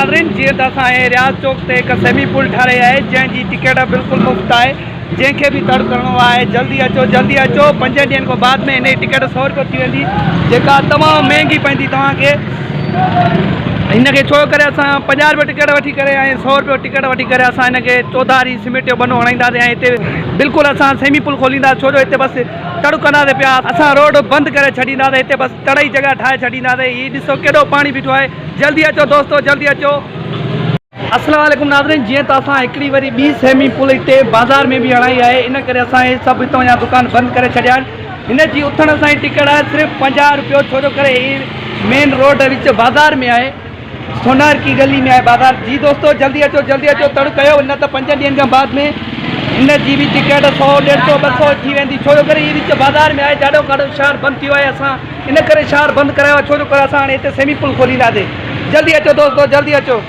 नाज़रीन, जीअं त असां रियाज़ चौक ते हिकु सेमी पुल ठाहे आहे जंहिंजी टिकट बिल्कुलु मुफ़्त आहे। जंहिंखे बि तड़ करिणो आहे जल्दी अचो 5 ॾींहंनि खां बाद में हिन जी टिकट 100 रुपये थी वेंदी, जेका तमामु महांगी पवंदी तव्हांखे। हिनखे छो करे असां 50 रुपये टिकट वठी करे ऐं 100 रुपये टिकट वठी करे असां हिनखे चौधारी सीमेंट जो बनो हणाईंदासीं ऐं हिते बिल्कुलु असां सेमी पुल खोलींदासीं, छो जो हिते बसि तड़ कंदासीं पिया। असां रोड बंदि करे छॾींदासीं, हिते बसि तड़ जी जॻह ठाहे छॾींदासीं। हीअ ॾिसो केॾो पाणी बीठो आहे। जल्दी अचो दोस्तो, जल्दी अचो। अस्सलाम वालेकुम नाज़रीन, जीअं त असां हिकिड़ी वरी ॿी सेमी पुल हिते बाज़ार में बि हणाई आहे, इन करे असां इहे सभु हितां जा दुकान बंदि करे छॾिया आहिनि। हिन जी उथण सां टिकट आहे सिर्फ़ु 50 रुपयो, छो जो करे हीअ मेन रोड विच बाज़ार में आहे, सोनार की गली में आहे बाज़ार। जी दोस्तो जल्दी अचो तड़ कयो, न त 5 ॾींहंनि खां बाद में हिन जी बि टिकट 100, 150, 200 थी वेंदी, छो जो करे हीअ विच बाज़ार में आहे। ॾाढो शहर बंदि थी वियो आहे, असां इन करे शहर बंदि करायो, छो जो करे असां हाणे हिते सेमी पुल खोलींदासीं। जल्दी अचो दोस्तो, जल्दी अचो।